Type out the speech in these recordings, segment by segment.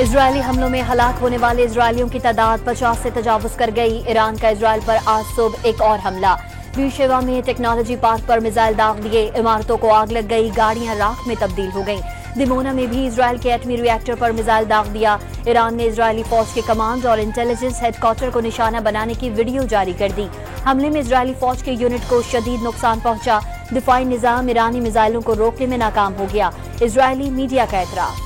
Israeli हमलों में हलाक होने वाले इजरायलियों की तादाद 50 से तजावुज कर गई। ईरान का इजरायल पर आज सुबह एक और हमला। बीरशेवा में टेक्नोलॉजी पार्क पर मिसाइल दाग दिए, इमारतों को आग लग गई, गाड़ियां राख में तब्दील हो गईं। दिमोना में भी इजरायल के एटमी रिएक्टर पर मिसाइल दाग दिया। ईरान ने इजरायली फौज के कमांड और इंटेलिजेंस हेडक्वार्टर को निशाना बनाने की वीडियो जारी कर दी। हमले में इजरायली फौज के यूनिट को शदीद नुकसान पहुंचा। दिफाई निजाम ईरानी मिसाइलों को रोकने में नाकाम हो गया। इजरायली मीडिया का एतराफ।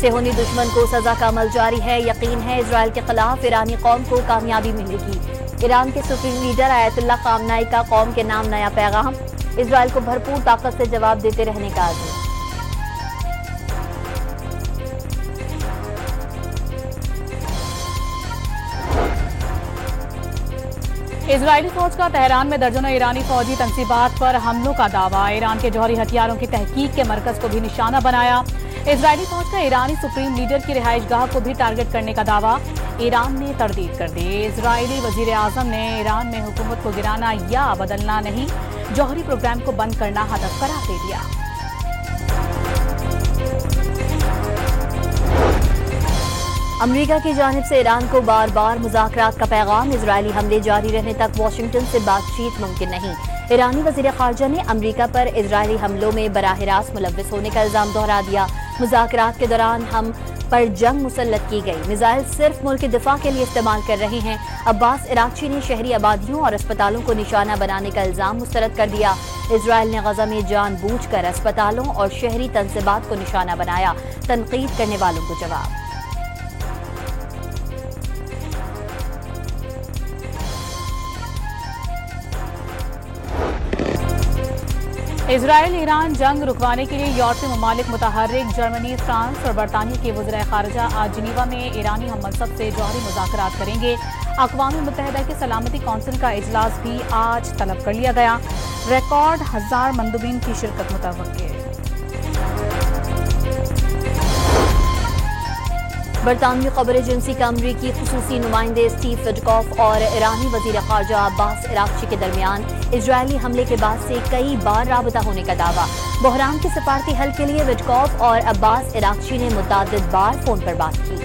सेहोनी दुश्मन को सजा का अमल जारी है। यकीन है इजरायल के खिलाफ ईरानी कौम को कामयाबी मिलेगी। ईरान के सुप्रीम लीडर आयतुल्लाह खामनाई का कौम के नाम नया पैगाम। इजरायल को भरपूर ताकत से जवाब देते रहने का आज़म। इजरायली फौज का तेहरान में दर्जनों ईरानी फौजी तंसीबात पर हमलों का दावा। ईरान के जौहरी हथियारों की तहकीक के मरकज को भी निशाना बनाया। इजरायली फौज का ईरानी सुप्रीम लीडर की रिहाइशगाह को भी टारगेट करने का दावा। ईरान ने तरदीद कर दी। इजरायली वजीर आजम ने ईरान में हुकूमत को गिराना या बदलना नहीं, जौहरी प्रोग्राम को बंद करना हदफ करार दे दिया। अमरीका की जानिब से ईरान को बार बार मुज़ाकरात का पैगाम। इजरायली हमले जारी रहने तक वाशिंगटन से बातचीत मुमकिन नहीं। ईरानी वज़ीर ख़ारजा ने अमरीका पर इजरायली हमलों में बराह रास्त मुलव्विस होने का इल्जाम दोहरा दिया। मुज़ाकरात के दौरान हम पर जंग मुसल्लत की गई, मिसाइल सिर्फ मुल्क के दिफा के लिए इस्तेमाल कर रहे हैं। अब्बास इराक़ची ने शहरी आबादियों और अस्पतालों को निशाना बनाने का इल्जाम मुस्तरद कर दिया। इजरायल ने गजा में जानबूझकर अस्पतालों और शहरी तंसीबात को निशाना बनाया। तनकीद करने वालों को जवाब। इजरायल ईरान जंग रुकवाने के लिए यूरोपीय ममालिक मुतहर्रिक जर्मनी, फ्रांस और बरतानिया के वज़ीर ख़ारजा आज जिनीवा में ईरानी हम मनसब से जौहरी मुज़ाकरात करेंगे। अक़वाम मुत्तहिदा के सलामती कौंसिल का इजलास भी आज तलब कर लिया गया। रिकॉर्ड 1000 मंदुबीन की शिरकत मुतवक्किल। बरतानवी खबर एजेंसी का अमरीकी खुसूसी नुमाइंदे स्टीव विटकॉफ और ईरानी वज़ीर ख़ारजा अब्बास इराक़ची के दरमियान इजरायली हमले के बाद से कई बार राबता होने का दावा। बहरान के सफारती हल के लिए विटकॉफ और अब्बास इराक़ची ने मुतअद्दिद बार फोन पर बात की।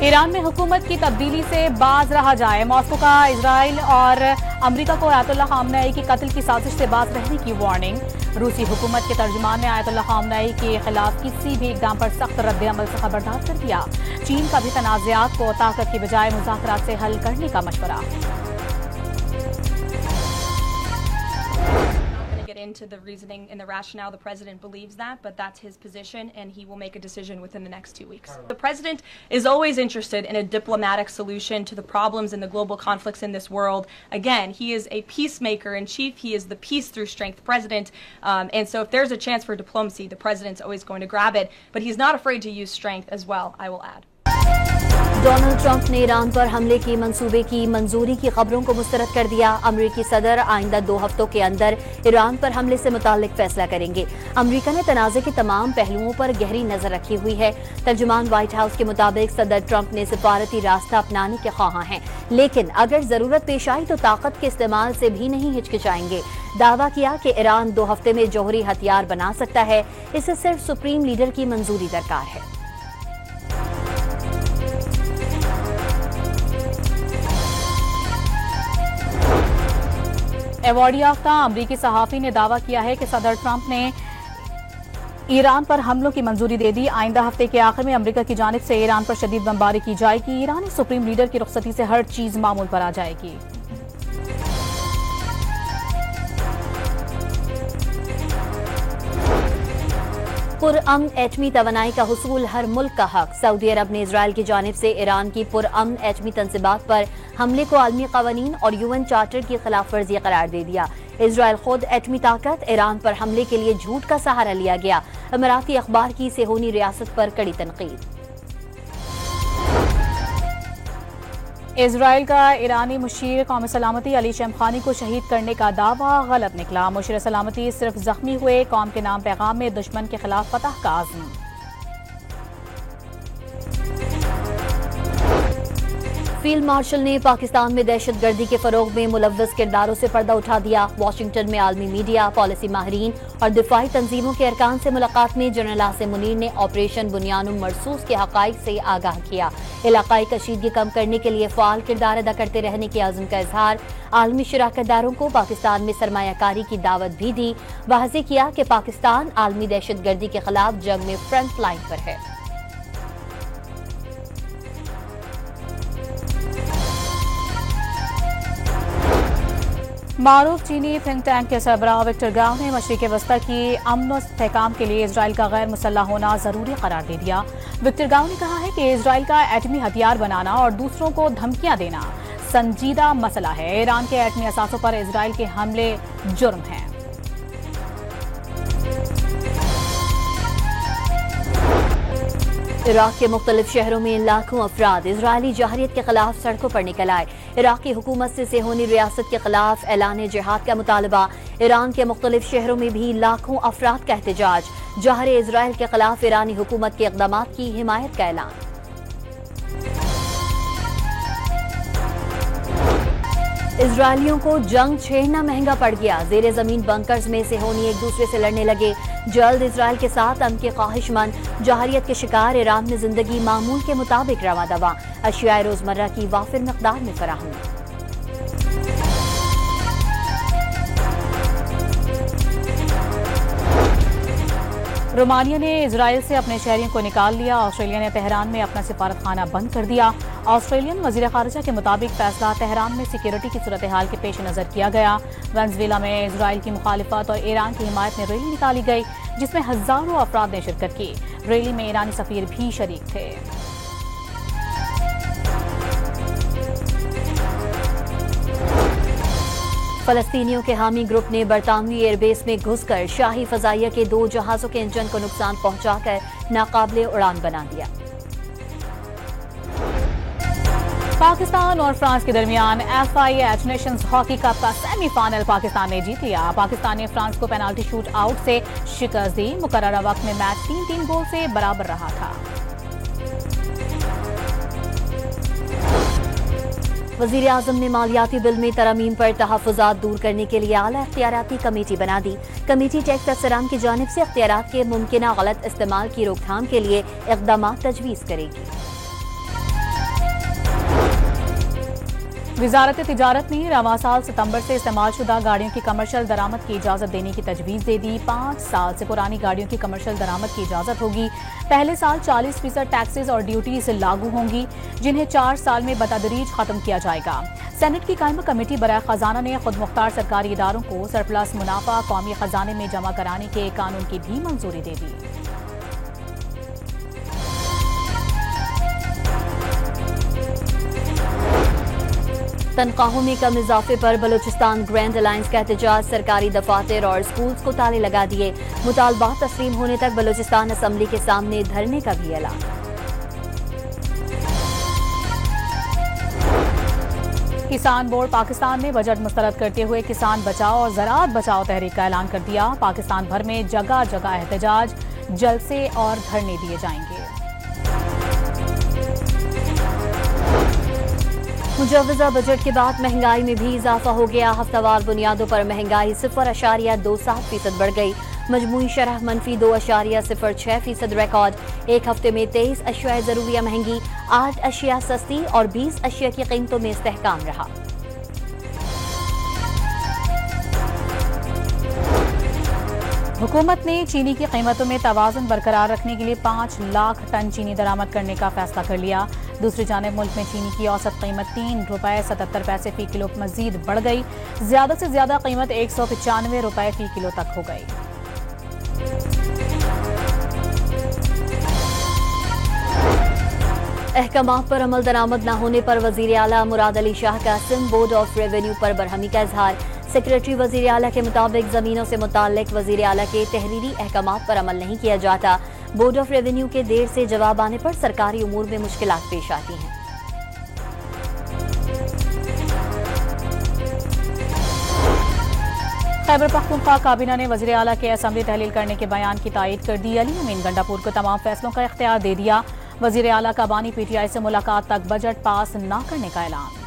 ईरान में हुकूमत की तब्दीली से बाज रहा जाए। मॉस्को का इजराइल और अमरीका को आयतुल्लाह खामनेई की कत्ल की साजिश से बाज रहने की वार्निंग। रूसी हुकूमत के तर्जुमान ने आयतुल्लाह खामनेई के खिलाफ किसी भी इक़दाम पर सख्त रद्द-ए-अमल से खबरदार कर दिया। चीन का भी तनाज़ात को ताकत की बजाय मुज़ाकरात से हल करने का मशवरा। Into the reasoning and the rationale, the president believes that, but that's his position and he will make a decision within the next 2 weeks. The president is always interested in a diplomatic solution to the problems and the global conflicts in this world. Again, he is a peacemaker in chief. He is the peace through strength president. And so if there's a chance for diplomacy, the president's always going to grab it, but he's not afraid to use strength as well, I will add. Donald Trump ने Iran पर हमले की मंसूबे की मंजूरी की खबरों को मुस्तरद कर दिया। अमरीकी सदर आइंदा 2 हफ्तों के अंदर ईरान पर हमले से मुताल्लिक फैसला करेंगे। अमरीका ने तनाज़े के तमाम पहलुओं पर गहरी नजर रखी हुई है। तर्जुमान व्हाइट हाउस के मुताबिक सदर ट्रंप ने सिफारती रास्ता अपनाने के ख्वाह हैं, लेकिन अगर जरूरत पेश आई तो ताकत के इस्तेमाल से भी नहीं हिचकिचाएंगे। दावा किया कि ईरान 2 हफ्ते में जौहरी हथियार बना सकता है, इसे सिर्फ सुप्रीम लीडर की मंजूरी दरकार है। अवार्ड याफ्ता अमरीकी सहाफ़ी ने दावा किया है कि सदर ट्रंप ने ईरान पर हमलों की मंजूरी दे दी। आइंदा हफ्ते के आखिर में अमरीका की जानिब से ईरान पर शदीद बमबारी की जाएगी। ईरानी सुप्रीम लीडर की रुखसती से हर चीज मामूल पर आ जाएगी। पुरअमन एटमी तवानाई का हुसूल हर मुल्क का हक। सऊदी अरब ने इजरायल की जानिब से ईरान की पुरअमन एटमी तंसीबात पर हमले को आलमी कवानीन और यूएन चार्टर की खिलाफ वर्जी करार दे दिया। इजरायल खुद एटमी ताकत ईरान पर हमले के लिए झूठ का सहारा लिया गया। अमीराती अखबार की सेहोनी रियासत पर कड़ी तनकीद। इजरायल का ईरानी मुशीर कौमी सलामती अली शमखानी को शहीद करने का दावा गलत निकला। मुशीर सलामती सिर्फ जख्मी हुए, कौम के नाम पैगाम में दुश्मन के खिलाफ फतह का आज़म। फील्ड मार्शल ने पाकिस्तान में दहशतगर्दी के फरोग में मुलव्वस किरदारों से पर्दा उठा दिया। वाशिंगटन में आलमी मीडिया, पॉलिसी माहिरीन और दिफाई तंजीमों के अरकान से मुलाकात में जनरल आसिम मुनीर ने ऑपरेशन बुनियानुम मरसूस के हकाइक से आगाह किया। इलाकाई कशीदगी कम करने के लिए फाल किरदार अदा करते रहने के आज़म का इजहार। आलमी शराकतदारों को पाकिस्तान में सरमायाकारी की दावत भी दी। वाज़ेह किया कि पाकिस्तान आलमी दहशतगर्दी के खिलाफ जंग में फ्रंट लाइन पर है। मारूफ चीनी थिंक टैंक के सरबराह विक्टर गाव ने मशरिक़ वस्ता की अमन और इस्तेहकाम के लिए इजराइल का गैर मुसल्लह होना जरूरी करार दे दिया। विक्टर गाव ने कहा है कि इजराइल का एटमी हथियार बनाना और दूसरों को धमकियां देना संजीदा मसला है। ईरान के एटमी असासों पर इजराइल के हमले जुर्म हैं। इराक के मुख्तलिफ शहरों में लाखों अफराद इजरायली जहरियत के खिलाफ सड़कों पर निकल आए। इराकी हुकूमत से सेहोनी रियासत के खिलाफ ऐलान जिहाद का मुतालबा। ईरान के मुख्तलिफ शहरों में भी लाखों अफराद का एहतजाज। जहर इजराइल के खिलाफ ईरानी हुकूमत के इक़दाम की हिमायत का ऐलान। इजरायलियों को जंग छेड़ना महंगा पड़ गया। जेर जमीन बंकर्स में सेहोनी एक दूसरे से लड़ने लगे। जल्द इजराइल के साथ अमन के ख्वाहिशमंद। जहरियत के शिकार ईरान में जिंदगी मामूल के मुताबिक रवा दवा। अशियाए रोजमर्रा की वाफिर मकदार में फराहमी। रोमानिया ने इजराइल से अपने शहरियों को निकाल लिया। ऑस्ट्रेलिया ने तेहरान में अपना सिफारत खाना बंद कर दिया। ऑस्ट्रेलियन वजीर खारजा के मुताबिक फैसला तेहरान में सिक्योरिटी की सूरत हाल के पेश नजर किया गया। वेनेजुएला में इजराइल की मुखालिफत और ईरान की हिमायत में रैली निकाली गई, जिसमें हजारों अफराद ने शिरकत की। रैली में ईरानी सफीर भी शरीक थे। फलस्तीनियों के हामी ग्रुप ने बरतानवी एयरबेस में घुसकर शाही फजाइया के 2 जहाजों के इंजन को नुकसान पहुंचाकर नाकाबिले उड़ान बना दिया। पाकिस्तान और फ्रांस के दरमियान FIH नेशंस हॉकी कप का सेमीफाइनल पाकिस्तान ने जीत लिया। पाकिस्तान ने फ्रांस को पेनाल्टी शूट आउट से शिकस्त दी। मुकर्ररा वक्त में मैच 3-3 गोल से बराबर रहा था। वजीर आजम ने मालियाती बिल में तरमीम पर तहफ़्फ़ुज़ात दूर करने के लिए आला इख्तियाराती कमेटी बना दी। कमेटी टैक्स अफसरान की जानिब से इख्तियारात के मुमकिना गलत इस्तेमाल की रोकथाम के लिए इक़दाम तजवीज़ करेगी। वजारत तिजारत ने रवां साल सितंबर से इस्तेमालशुदा गाड़ियों की कमर्शियल दरामद की इजाजत देने की तजवीज़ दे दी। 5 साल से पुरानी गाड़ियों की कमर्शियल दरामद की इजाजत होगी। पहले साल 40% टैक्सेस और ड्यूटीज लागू होंगी, जिन्हें 4 साल में बतदरीज खत्म किया जाएगा। सेनेट की कायमा कमेटी बराए खजाना ने खुद मुख्तार सरकारी इदारों को सरप्लस मुनाफा कौमी खजाने में जमा कराने के कानून की भी मंजूरी दे दी। तनख्वाहों में कम इजाफे पर बलूचिस्तान ग्रैंड अलायंस का एहतजाज। सरकारी दफातर और स्कूल्स को ताले लगा दिए। मुतालबात तस्लीम होने तक बलूचिस्तान असम्बली के सामने धरने का भी ऐलान। किसान बोर्ड पाकिस्तान ने बजट मुस्तरद करते हुए किसान बचाओ और ज़राअत बचाओ तहरीक का ऐलान कर दिया। पाकिस्तान भर में जगह जगह एहतजाज, जलसे और धरने दिए जाएंगे। मुजव्वज़ा बजट के बाद महंगाई में भी इजाफा हो गया। हफ्तावार बुनियादों पर महंगाई 0.27% बढ़ गई। मजमूई शरह -2.06% रिकॉर्ड। एक हफ्ते में 23 अशिया ज़रूरिया महंगी, 8 अशिया सस्ती और 20 अशिया की कीमतों में इस्तेहकाम रहा। हुकूमत ने चीनी की कीमतों में तवाज़ुन बरकरार रखने के लिए 5 लाख टन चीनी दरामद करने का फैसला कर लिया। दूसरी जानिब मुल्क में चीनी की औसत कीमत ₹3.77 फी किलो मजीद बढ़ गई। ज्यादा से ज्यादा कीमत ₹195 फी किलो तक हो गई। अहकामात पर अमल दरामद न होने पर वजीर आला मुराद अली शाह का सिंध बोर्ड ऑफ रेवेन्यू पर बरहमी का इजहार। सेक्रेटरी वजीर आला के मुताबिक जमीनों से मुताल्लिक वजीर आला के तहरीरी अहकामात पर अमल नहीं किया जाता। बोर्ड ऑफ रेवेन्यू के देर से जवाब आने पर सरकारी उमूर में मुश्किलात पेश आती हैं। खैबर पख्तूनख्वा काबीना ने वजीर आला के असम्बली तहलील करने के बयान की तायीद कर दी। अली अमीन गंडापुर को तमाम फैसलों का इख्तियार दे दिया। वजीर आला का बानी PTI से मुलाकात तक बजट पास न करने का ऐलान।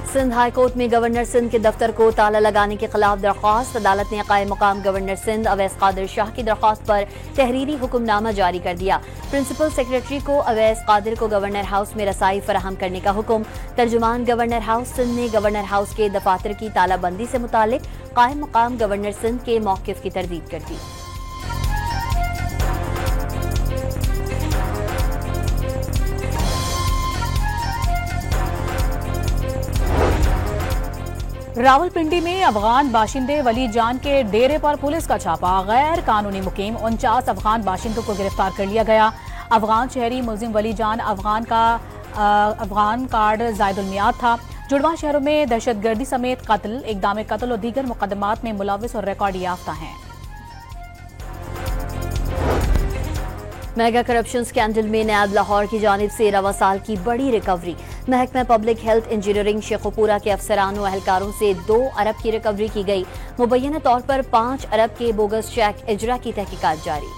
सिंध हाई कोर्ट में गवर्नर सिंध के दफ्तर को ताला लगाने के खिलाफ दरख्वास्त। अदालत ने कायम मुकाम गवर्नर सिंध अवैस कादिर शाह की दरख्वास्त पर तहरीरी हुक्मनामा जारी कर दिया। प्रिंसिपल सेक्रेटरी को अवैस कादिर को गवर्नर हाउस में रसाई फराहम करने का हुक्म। तर्जुमान गवर्नर हाउस सिंध ने गवर्नर हाउस के दफातर की तालाबंदी से मुतालिक कायम मुकाम गवर्नर सिंध के मौकिफ की तरदीद कर दी। रावलपिंडी में अफगान बाशिंदे वली जान के डेरे पर पुलिस का छापा। गैर कानूनी मुकीम 49 अफगान बाशिंदों को गिरफ्तार कर लिया गया। अफगान शहरी मुलजिम वली जान अफगान कार्ड जायदुल मियाद था। जुड़वा शहरों में दहशतगर्दी समेत कत्ल, इक़दाम कत्ल और दीगर मुकदमात में मुलव्विस और रिकॉर्ड याफ्ता हैं। मेगा करप्शन स्कैंडल में नैब लाहौर की जानिब से रवा साल की बड़ी रिकवरी। महकमा पब्लिक हेल्थ इंजीनियरिंग शेखुपुरा के अफसरान और एहलकारों से 2 अरब की रिकवरी की गई। मुबैना तौर पर 5 अरब के बोगस चेक इजरा की तहकीकात जारी।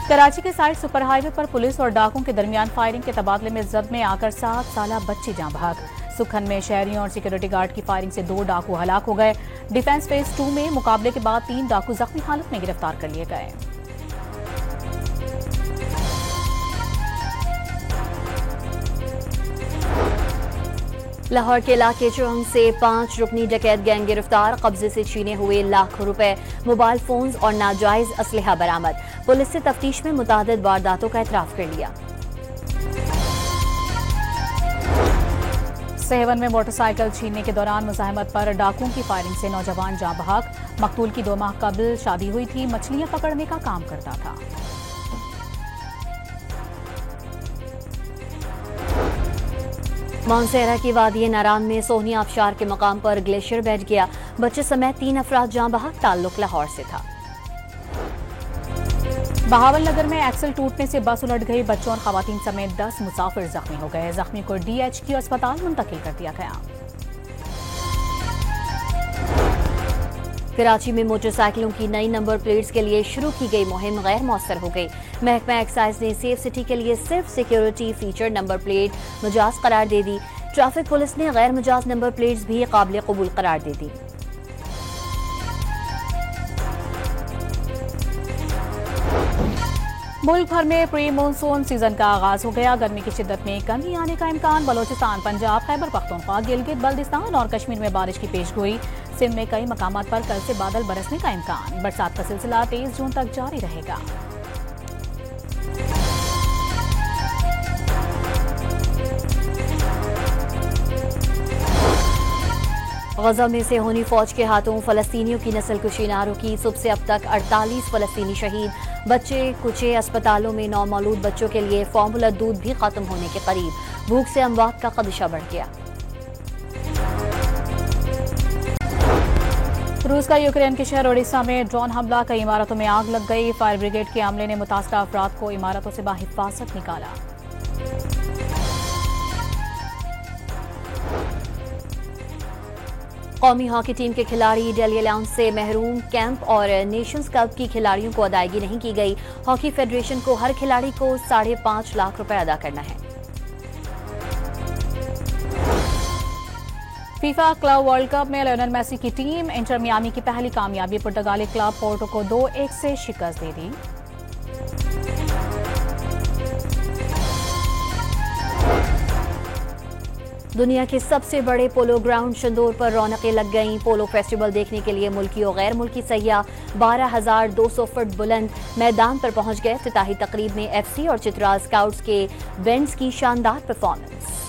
कराची के साइड सुपर हाईवे पर पुलिस और डाकुओं के दरमियान फायरिंग के तबादले में जद में आकर 7 साला बच्ची जाँ बहक। सुखन में शहरियों और सिक्योरिटी गार्ड की फायरिंग से 2 डाकू हलाक हो गए। डिफेंस फेज 2 में मुकाबले के बाद 3 डाकू जख्मी हालत में गिरफ्तार कर लिए गए। लाहौर के इलाके चौहंग से 5 रुकनी डकैत गैंग गिरफ्तार। कब्जे से छीने हुए लाखों रुपए, मोबाइल फोन्स और नाजायज असलहा बरामद। पुलिस से तफ्तीश में मुतादिद वारदातों का एतराफ कर लिया। सेवन में मोटरसाइकिल छीनने के दौरान मुजाहमत पर डाकुओं की फायरिंग से नौजवान जाँ बहक। मकतूल की 2 माह कबल शादी हुई थी, मछलियां पकड़ने का काम करता था। मानसेरा की वादी नारान में सोहनी आबशार के मकाम पर ग्लेशियर बैठ गया। बच्चे समेत 3 अफराद जाँ बहक, ताल्लुक लाहौर से था। बहावल नगर में एक्सल टूटने से बस उलट गई। बच्चों और खवातीन समेत 10 मुसाफिर जख्मी हो गए। जख्मी को DHQ अस्पताल मुंतकिल कर दिया गया। कराची में मोटरसाइकिलों की नई नंबर प्लेट्स के लिए शुरू की गई मुहिम गैर मौसर हो गई। महकमा एक्साइज ने सेफ सिटी के लिए सिर्फ सिक्योरिटी फीचर नंबर प्लेट मुजाज करार दे दी। ट्रैफिक पुलिस ने गैर मुजाज नंबर प्लेट्स भी काबिल कबूल करार दे दी। मुल्क भर में प्री मानसून सीजन का आगाज हो गया। गर्मी की शिद्दत में कमी आने का इम्कान। बलोचिस्तान, पंजाब, खैबर पख्तूनख्वा, गिलगित बल्दिस्तान और कश्मीर में बारिश की पेशगोई। सिंध में कई मकामात पर कल से बादल बरसने का इम्कान। बरसात का सिलसिला 23 जून तक जारी रहेगा। गजा में सेहोनी फौज के हाथों फलस्तीनियों की नस्लकुशी न रुकी। सुबह से अब तक 48 फलस्तीनी शहीद। बच्चे कुचे अस्पतालों में नौमौलूद बच्चों के लिए फार्मूला दूध भी खत्म होने के करीब। भूख से अमवात का खदशा बढ़ गया। रूस का यूक्रेन के शहर ओडिशा में ड्रोन हमला, कई इमारतों में आग लग गई। फायर ब्रिगेड के अमले ने मुतासरा अफराद को इमारतों से बाहिफाजत निकाला। कौमी हॉकी टीम के खिलाड़ी डेली अलाउंस से महरूम। कैंप और नेशंस कप की खिलाड़ियों को अदायगी नहीं की गई। हॉकी फेडरेशन को हर खिलाड़ी को 5.5 लाख रुपए अदा करना है। फीफा क्लब वर्ल्ड कप में लियोनेल मेसी की टीम इंटर मियामी की पहली कामयाबी। पुर्तगाली क्लब पोर्टो को 2-1 से शिकस्त दे दी। दुनिया के सबसे बड़े पोलो ग्राउंड शंदोर पर रौनकें लग गईं। पोलो फेस्टिवल देखने के लिए मुल्की और गैर मुल्की सैयाह 12,200 फुट बुलंद मैदान पर पहुंच गए। इफ्तिताही तकरीब में FC और चित्राल स्काउट्स के बैंड्स की शानदार परफॉर्मेंस।